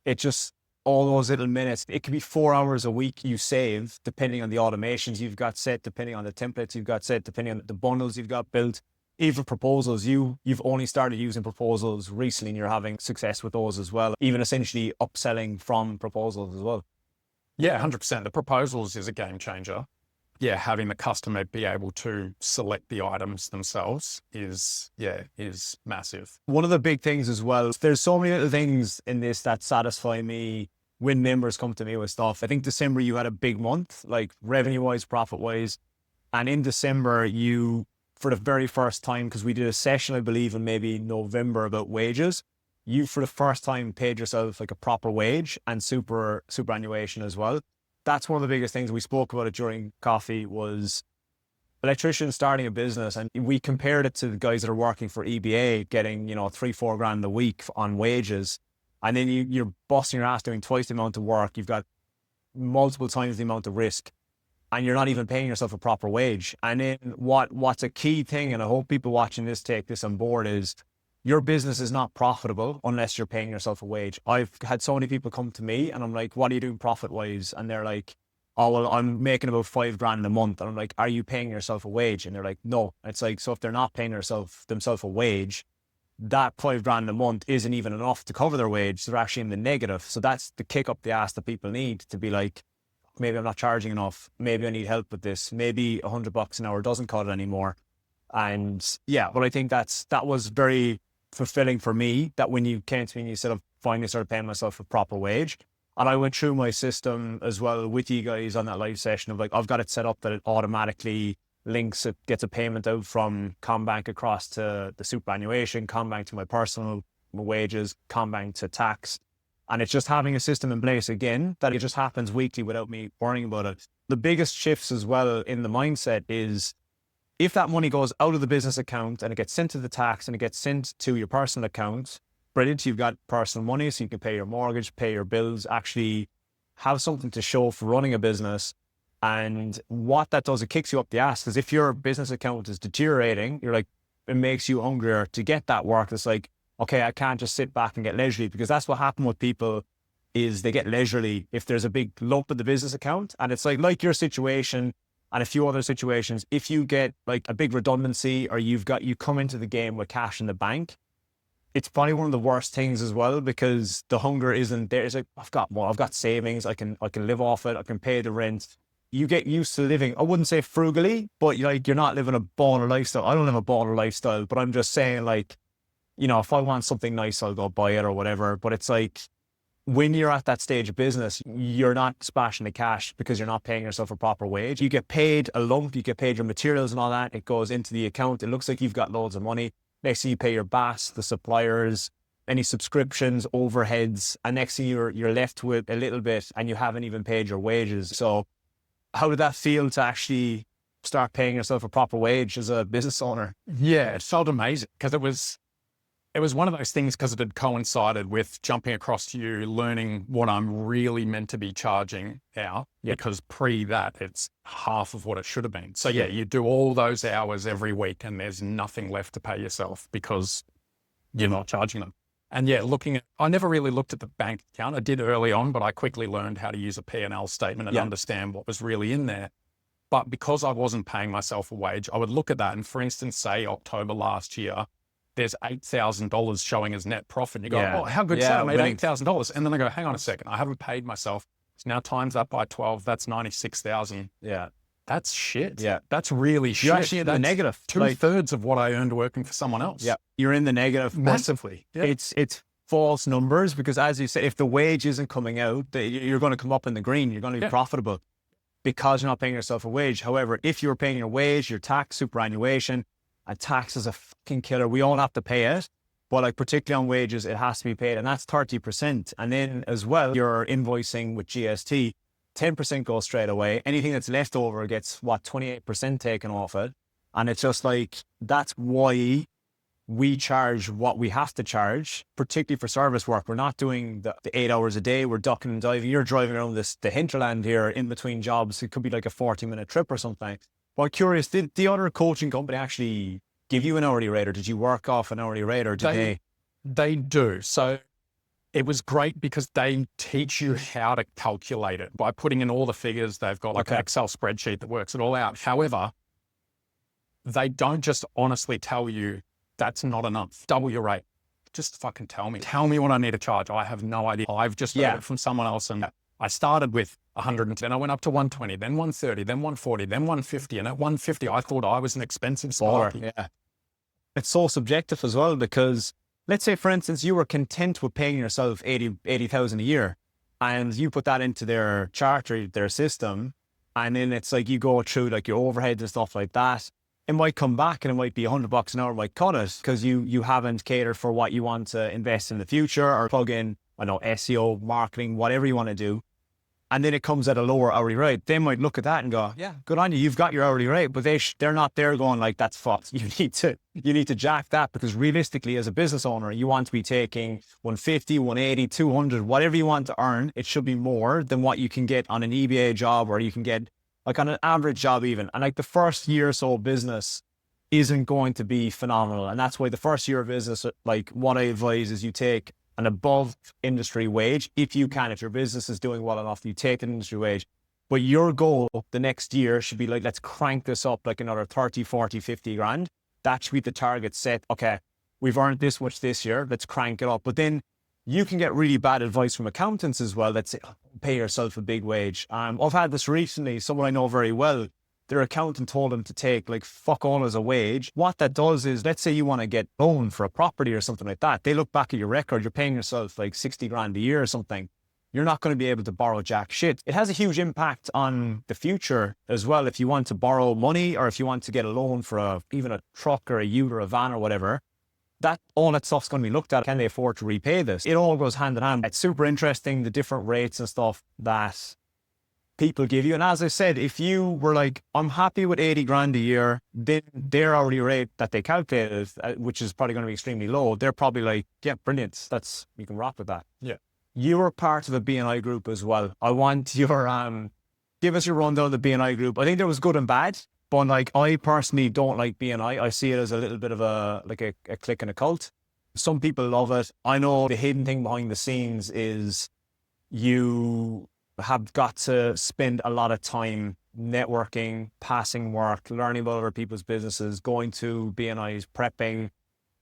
it just, all those little minutes, it could be 4 hours a week you save, depending on the automations you've got set, depending on the templates you've got set, depending on the bundles you've got built. Even proposals, you've only started using proposals recently and you're having success with those as well. Even essentially upselling from proposals as well. Yeah, 100%. The proposals is a game changer. Yeah, having the customer be able to select the items themselves is massive. One of the big things as well, there's so many little things in this that satisfy me when members come to me with stuff. I think December you had a big month, like revenue-wise, profit-wise. And in December, you, for the very first time, because we did a session, I believe, in maybe November about wages, you for the first time paid yourself like a proper wage and superannuation as well. That's one of the biggest things. We spoke about it during coffee, was electricians starting a business, and we compared it to the guys that are working for EBA getting, 3-4 grand a week on wages. And then you're busting your ass doing twice the amount of work. You've got multiple times the amount of risk, and you're not even paying yourself a proper wage. And then what's a key thing, and I hope people watching this take this on board, is your business is not profitable unless you're paying yourself a wage. I've had so many people come to me and I'm like, what are you doing profit-wise? And they're like, oh, well, I'm making about 5 grand a month. And I'm like, are you paying yourself a wage? And they're like, no. It's like, so if they're not paying themselves a wage, that 5 grand a month isn't even enough to cover their wage. So they're actually in the negative. So that's the kick up the ass that people need, to be like, maybe I'm not charging enough. Maybe I need help with this. Maybe $100 an hour doesn't cut it anymore. And yeah, but I think that was very fulfilling for me, that when you came to me and you said, I've finally started paying myself a proper wage. And I went through my system as well with you guys on that live session of like, I've got it set up that it automatically links, it gets a payment out from CommBank across to the superannuation, CommBank to my personal wages, CommBank to tax. And it's just having a system in place again, that it just happens weekly without me worrying about it. The biggest shifts as well in the mindset is, if that money goes out of the business account and it gets sent to the tax and it gets sent to your personal account, brilliant, you've got personal money so you can pay your mortgage, pay your bills, actually have something to show for running a business. And what that does, it kicks you up the ass, because if your business account is deteriorating, you're like, it makes you hungrier to get that work. It's like, okay, I can't just sit back and get leisurely, because that's what happened with people, is they get leisurely if there's a big lump in the business account. And it's like your situation and a few other situations, if you get like a big redundancy, or you come into the game with cash in the bank, it's probably one of the worst things as well, because the hunger isn't there. It's like, I've got savings, I can live off it, I can pay the rent. You get used to living, I wouldn't say frugally, but you're not living a baller lifestyle. I don't live a baller lifestyle, but I'm just saying, like, if I want something nice, I'll go buy it or whatever. But it's like, when you're at that stage of business, you're not splashing the cash because you're not paying yourself a proper wage. You get paid a lump, you get paid your materials and all that. It goes into the account. It looks like you've got loads of money. Next thing you pay your BAS, the suppliers, any subscriptions, overheads. And next thing you're left with a little bit, and you haven't even paid your wages. So how did that feel to actually start paying yourself a proper wage as a business owner? Yeah, it felt amazing, because it was one of those things, because it had coincided with jumping across to you, learning what I'm really meant to be charging out, because pre that, it's half of what it should have been. So yeah, you do all those hours every week and there's nothing left to pay yourself because you're not charging them. And yeah, I never really looked at the bank account. I did early on, but I quickly learned how to use a P&L statement and understand what was really in there. But because I wasn't paying myself a wage, I would look at that, and for instance, say October last year, there's $8,000 showing as net profit. And you go, oh, how good is that? I made $8,000. And then I go, hang on a second, I haven't paid myself. So now times that by 12, that's 96,000. Yeah. That's shit. Yeah. That's really shit. You're actually in the negative. 2/3 of what I earned working for someone else. Yeah. You're in the negative massively. Yeah. It's false numbers, because as you said, if the wage isn't coming out, you're going to come up in the green. You're going to be profitable because you're not paying yourself a wage. However, if you're paying your wage, your tax, superannuation, and tax is a fucking killer. We all have to pay it, but like particularly on wages, it has to be paid, and that's 30%. And then as well, you're invoicing with GST, 10% goes straight away. Anything that's left over gets 28% taken off it. And it's just like, that's why we charge what we have to charge, particularly for service work. We're not doing the 8 hours a day. We're ducking and diving. You're driving around the hinterland here in between jobs. It could be like a 40-minute trip or something. Well, I'm curious, did the other coaching company actually give you an hourly rate, or did you work off an hourly rate, or did they? They do. So it was great because they teach you how to calculate it by putting in all the figures. They've got like an Excel spreadsheet that works it all out. However, they don't just honestly tell you that's not enough. Double your rate. Just fucking tell me. Tell me what I need to charge. I have no idea. I've just heard it from someone else. And I started with 100, then I went up to 120, then 130, then 140, then 150. And at 150, I thought I was an expensive Sparky. Yeah. It's so subjective as well, because let's say, for instance, you were content with paying yourself 80,000 a year, and you put that into their chart or their system, and then it's like you go through like your overheads and stuff like that. It might come back and it might be $100 an hour, might cut it because you haven't catered for what you want to invest in the future or plug in, I don't know, SEO, marketing, whatever you want to do. And then it comes at a lower hourly rate. They might look at that and go, yeah, good on you. You've got your hourly rate, but they're not there going like, that's fucked. You need to jack that, because realistically as a business owner, you want to be taking 150, 180, 200, whatever you want to earn. It should be more than what you can get on an EBA job, or you can get like on an average job even. And like the first year or so of business isn't going to be phenomenal. And that's why the first year of business, like what I advise is you take an above industry wage. If you can, if your business is doing well enough, you take an industry wage. But your goal the next year should be like, let's crank this up like another 30, 40, 50 grand. That should be the target set. Okay, we've earned this much this year. Let's crank it up. But then you can get really bad advice from accountants as well that say, pay yourself a big wage. I've had this recently, someone I know very well, their accountant told them to take like fuck all as a wage. What that does is, let's say you want to get loan for a property or something like that. They look back at your record, you're paying yourself like 60 grand a year or something. You're not going to be able to borrow jack shit. It has a huge impact on the future as well. If you want to borrow money, or if you want to get a loan for even a truck or a ute or a van or whatever, all that stuff's going to be looked at. Can they afford to repay this? It all goes hand in hand. It's super interesting, the different rates and stuff that people give you. And as I said, if you were like, I'm happy with 80 grand a year, then their hourly rate that they calculated, which is probably going to be extremely low, they're probably like, yeah, brilliant. You can rock with that. Yeah. You were part of a BNI group as well. I want your, give us your rundown of the BNI group. I think there was good and bad. But like, I personally don't like BNI. I see it as a little bit of a clique and a cult. Some people love it. I know the hidden thing behind the scenes is you have got to spend a lot of time networking, passing work, learning about other people's businesses, going to BNIs, prepping,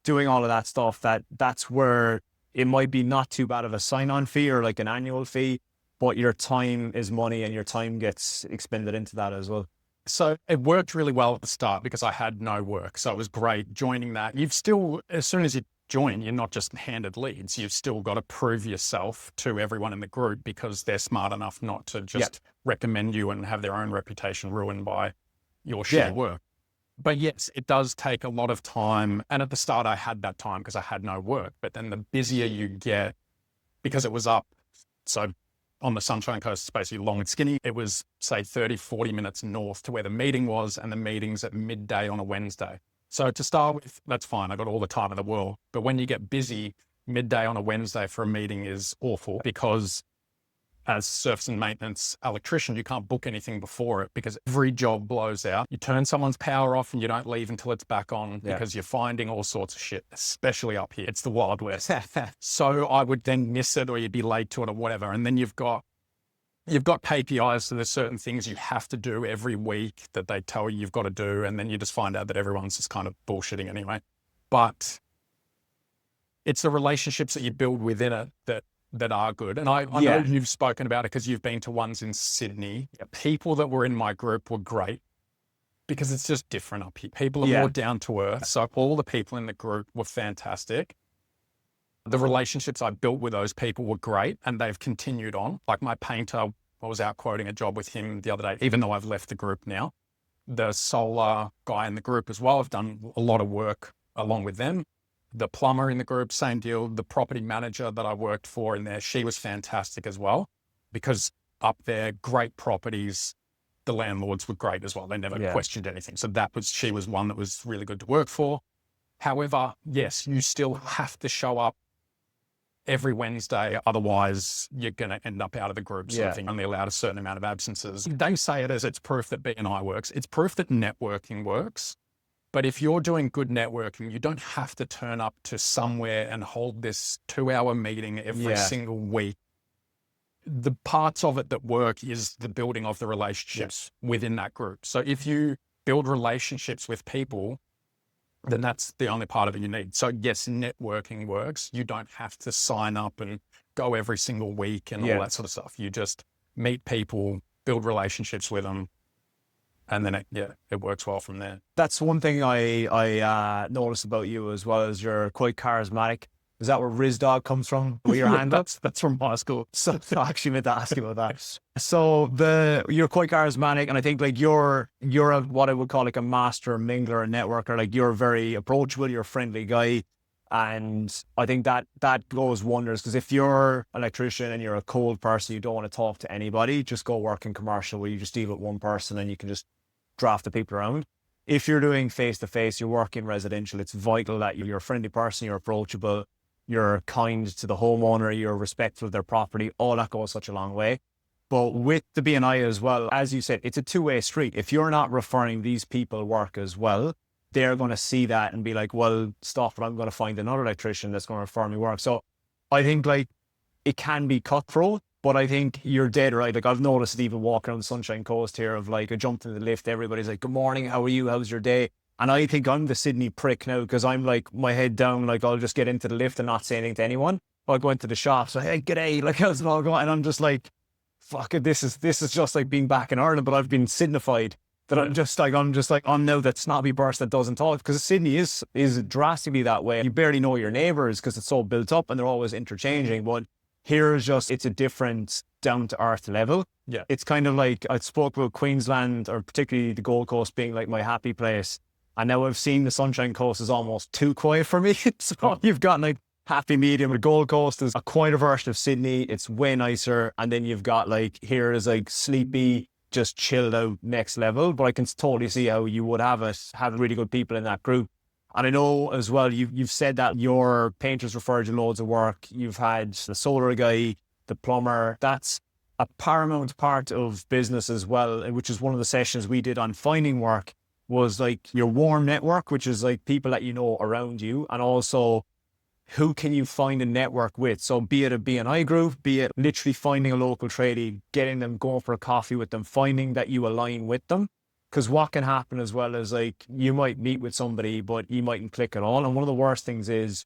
doing all of that stuff. That's where it might be not too bad of a sign-on fee or like an annual fee, but your time is money and your time gets expended into that as well. So it worked really well at the start because I had no work. So it was great joining that. You've still, as soon as you join, you're not just handed leads. You've still got to prove yourself to everyone in the group, because they're smart enough not to just recommend you and have their own reputation ruined by your shitty work. But yes, it does take a lot of time. And at the start, I had that time because I had no work. But then the busier you get, because it was up, so on the Sunshine Coast, it's basically long and skinny. It was, say, 30, 40 minutes north to where the meeting was, and the meeting's at midday on a Wednesday. So to start with, that's fine. I got all the time in the world. But when you get busy, midday on a Wednesday for a meeting is awful, because as surface and maintenance electrician, you can't book anything before it, because every job blows out. You turn someone's power off and you don't leave until it's back on, because you're finding all sorts of shit, especially up here. It's the Wild West. So I would then miss it, or you'd be late to it or whatever. And then you've got KPIs, so there's certain things you have to do every week that they tell you you've got to do. And then you just find out that everyone's just kind of bullshitting anyway. But it's the relationships that you build within it that are good. And I know you've spoken about it because you've been to ones in Sydney. People that were in my group were great, because it's just different up here. People are more down to earth. So all the people in the group were fantastic. The relationships I built with those people were great, and they've continued on. Like my painter, I was out quoting a job with him the other day, even though I've left the group now. The solar guy in the group as well, I've done a lot of work along with them. The plumber in the group, same deal. The property manager that I worked for in there, she was fantastic as well, because up there, great properties, the landlords were great as well. They never questioned anything. So she was one that was really good to work for. However, yes, you still have to show up every Wednesday. Otherwise, you're going to end up out of the group. So I think only allowed a certain amount of absences. They say it as it's proof that BNI works. It's proof that networking works. But if you're doing good networking, you don't have to turn up to somewhere and hold this 2-hour meeting every single week. The parts of it that work is the building of the relationships within that group. So if you build relationships with people, then that's the only part of it you need. So yes, networking works. You don't have to sign up and go every single week and all that sort of stuff. You just meet people, build relationships with them, and then it works well from there. That's one thing I noticed about you as well, as you're quite charismatic. Is that where RizDog comes from? Where your hand up? That's from high school. So I actually meant to ask you about that. So you're quite charismatic, and I think like you're what I would call like a master mingler and networker. Like you're very approachable, you're a friendly guy. And I think that goes wonders, because if you're an electrician and you're a cold person, you don't want to talk to anybody, just go work in commercial where you just deal with one person and you can just draft the people around. If you're doing face-to-face, you're working residential, it's vital that you're a friendly person, you're approachable, you're kind to the homeowner, you're respectful of their property. All that goes such a long way. But with the BNI as well, as you said, it's a two-way street. If you're not referring these people work as well, they're going to see that and be like, well, stop it, I'm going to find another electrician that's going to refer me work. So I think like it can be cutthroat, but I think you're dead right. Like I've noticed it even walking around the Sunshine Coast here, of like I jumped in the lift, everybody's like, good morning, how are you? How's your day? And I think I'm the Sydney prick now, because I'm like my head down, like I'll just get into the lift and not say anything to anyone. I'll go into the shop, so hey, g'day, like how's it all going? And I'm just like, fuck it, this is just like being back in Ireland, but I've been Sydnified. That I'm just like, I'm now that snobby burst that doesn't talk, because Sydney is drastically that way. You barely know your neighbours because it's so built up and they're always interchanging. But here is just, it's a different down to earth level. Yeah. It's kind of like, I spoke about Queensland, or particularly the Gold Coast, being like my happy place. And now I've seen the Sunshine Coast is almost too quiet for me. So you've got like happy medium. The Gold Coast is a quieter version of Sydney. It's way nicer. And then you've got like, here is like sleepy, just chilled out next level. But I can totally see how you would have really good people in that group. And I know as well, you've said that your painters referred you loads of work. You've had the solar guy, the plumber. That's a paramount part of business as well, which is one of the sessions we did on finding work, was like your warm network, which is like people that you know around you, and also who can you find a network with? So be it a BNI group, be it literally finding a local tradie, getting them, going for a coffee with them, finding that you align with them. Because what can happen as well is like you might meet with somebody, but you mightn't click at all. And one of the worst things is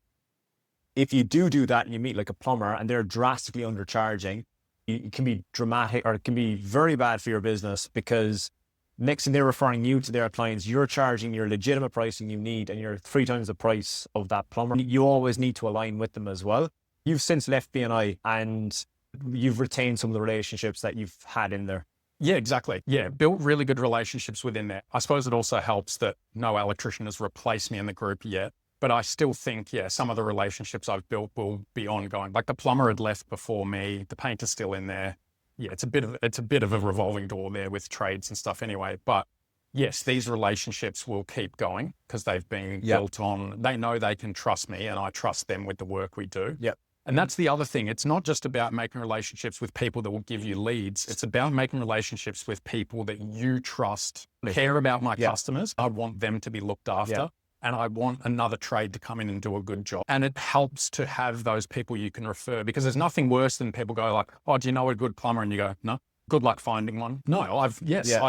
if you do that and you meet like a plumber and they're drastically undercharging, it can be dramatic, or it can be very bad for your business, because next thing they're referring you to their clients, you're charging your legitimate pricing you need, and you're 3 times the price of that plumber. You always need to align with them as well. You've since left BNI and you've retained some of the relationships that you've had in there. Yeah, exactly. Yeah, built really good relationships within there. I suppose it also helps that no electrician has replaced me in the group yet, but I still think, some of the relationships I've built will be ongoing. Like the plumber had left before me, the painter's still in there. Yeah, it's a bit of a revolving door there with trades and stuff anyway. But yes, these relationships will keep going because they've been built on. They know they can trust me, and I trust them with the work we do. Yep. And that's the other thing. It's not just about making relationships with people that will give you leads. It's about making relationships with people that you trust, care about my customers. I want them to be looked after. Yep. And I want another trade to come in and do a good job. And it helps to have those people you can refer, because there's nothing worse than people go like, oh, do you know a good plumber? And you go, no, good luck finding one. No, I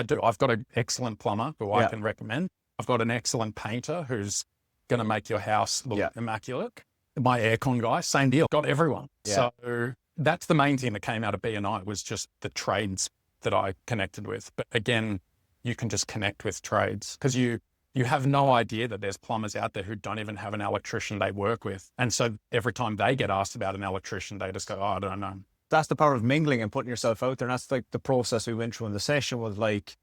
do. I've got an excellent plumber who I can recommend. I've got an excellent painter who's going to make your house look immaculate. My aircon guy, same deal. Got everyone. Yeah. So that's the main thing that came out of BNI, was just the trades that I connected with. But again, you can just connect with trades, because you have no idea that there's plumbers out there who don't even have an electrician they work with. And so every time they get asked about an electrician, they just go, oh, I don't know. That's the power of mingling and putting yourself out there. And that's like the process we went through in the session, was like,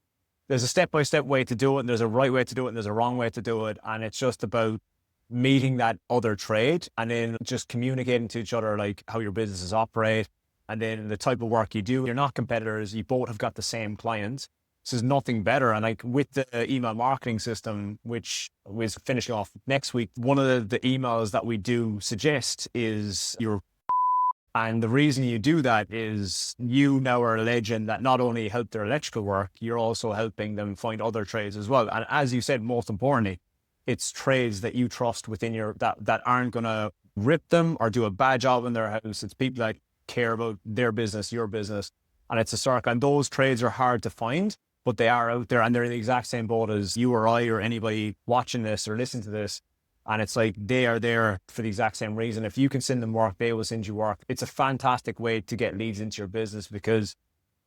there's a step-by-step way to do it, and there's a right way to do it, and there's a wrong way to do it. And it's just about meeting that other trade and then just communicating to each other, like how your businesses operate, and then the type of work you do. You're not competitors. You both have got the same clients. This is nothing better. And like with the email marketing system, which was finishing off next week, one of the emails that we do suggest is and the reason you do that is you now are a legend that not only help their electrical work, you're also helping them find other trades as well. And as you said, most importantly, It's trades that you trust within that aren't going to rip them or do a bad job in their house. It's people that care about their business, your business, and it's a circle. And those trades are hard to find, but they are out there, and they're in the exact same boat as you or I or anybody watching this or listening to this. And it's like they are there for the exact same reason. If you can send them work, they will send you work. It's a fantastic way to get leads into your business, because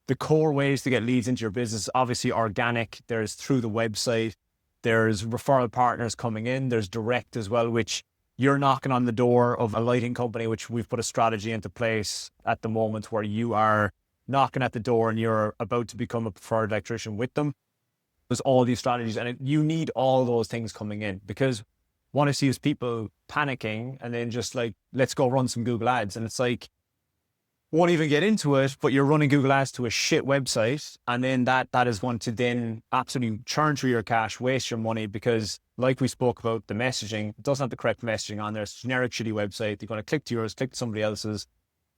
the core ways to get leads into your business, obviously organic, there's through the website, there's referral partners coming in, there's direct as well, which you're knocking on the door of a lighting company, which we've put a strategy into place at the moment where you are knocking at the door and you're about to become a preferred electrician with them. There's all these strategies, and you need all those things coming in, because what I see is people panicking and then just like, let's go run some Google ads. And it's like, won't even get into it, but you're running Google ads to a shit website. And then that is going to then absolutely churn through your cash, waste your money, because like we spoke about, the messaging, it doesn't have the correct messaging on there. It's a generic shitty website. You're going to click to yours, click to somebody else's.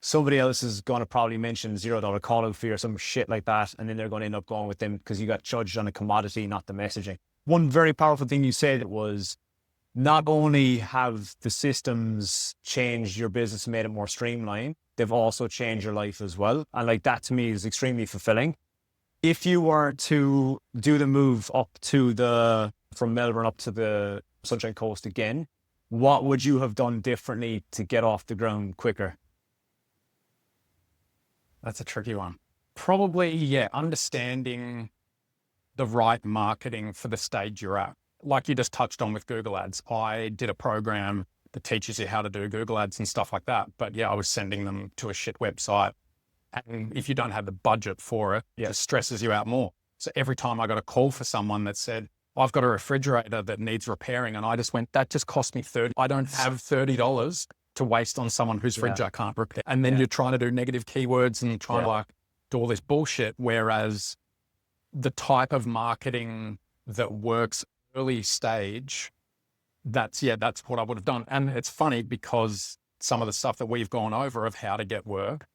Somebody else is going to probably mention $0 call out fee or some shit like that. And then they're going to end up going with them because you got judged on a commodity, not the messaging. One very powerful thing you said was, not only have the systems changed your business and made it more streamlined, they've also changed your life as well. And like that to me is extremely fulfilling. If you were to do the move from Melbourne up to the Sunshine Coast again, what would you have done differently to get off the ground quicker? That's a tricky one. Probably, understanding the right marketing for the stage you're at. Like you just touched on with Google ads. I did a program that teaches you how to do Google ads and stuff like that. But I was sending them to a shit website. And if you don't have the budget for it, it just stresses you out more. So every time I got a call for someone that said, I've got a refrigerator that needs repairing, and I just went, that just cost me $30. I don't have $30 to waste on someone whose fridge I can't repair. And then you're trying to do negative keywords and trying to do all this bullshit. Whereas the type of marketing that works early stage, that's what I would have done. And it's funny because some of the stuff that we've gone over of how to get work,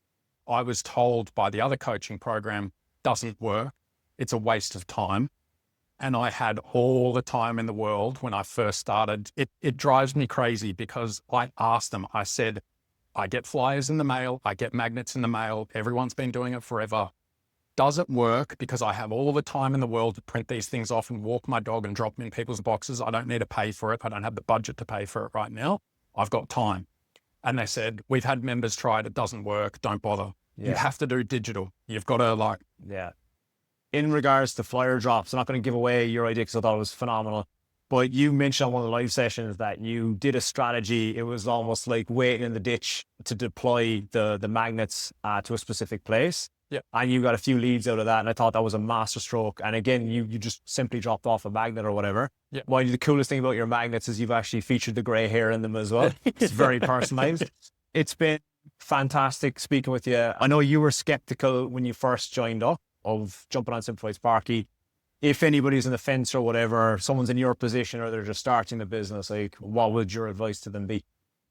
I was told by the other coaching program doesn't work. It's a waste of time. And I had all the time in the world when I first started. It drives me crazy because I asked them, I said, I get flyers in the mail, I get magnets in the mail. Everyone's been doing it forever. Does it work? Because I have all the time in the world to print these things off and walk my dog and drop them in people's boxes. I don't need to pay for it. I don't have the budget to pay for it right now. I've got time. And they said, we've had members try it. It doesn't work. Don't bother. You have to do digital. You've got to In regards to flyer drops, I'm not going to give away your idea because I thought it was phenomenal. But you mentioned on one of the live sessions that you did a strategy. It was almost like waiting in the ditch to deploy the magnets to a specific place. Yeah. And you got a few leads out of that. And I thought that was a master stroke. And again, you just simply dropped off a magnet or whatever. Yeah. Well, the coolest thing about your magnets is you've actually featured the gray hair in them as well. It's very personalized. It's been fantastic speaking with you. I know you were skeptical when you first joined up of jumping on Simplified Sparky. If anybody's on the fence or whatever, someone's in your position or they're just starting the business, like what would your advice to them be?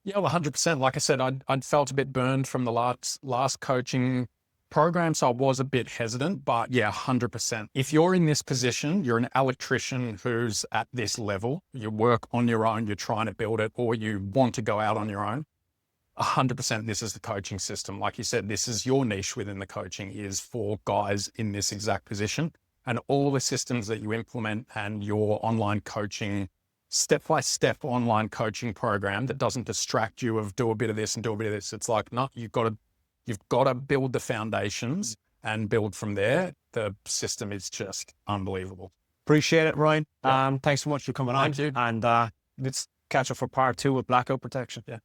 Yeah, well, 100%. Like I said, I'd felt a bit burned from the last coaching program, so I was a bit hesitant, but 100%. If you're in this position, you're an electrician who's at this level, you work on your own, you're trying to build it, or you want to go out on your own, 100% this is the coaching system. Like you said, this is your niche within the coaching, is for guys in this exact position. And all the systems that you implement and your online coaching, step-by-step online coaching program that doesn't distract you of do a bit of this and do a bit of this. It's like, no, you've got to build the foundations and build from there. The system is just unbelievable. Appreciate it, Ryan. Thanks so much for coming on. Thank you. And let's catch up for part 2 with blackout protection. Yeah.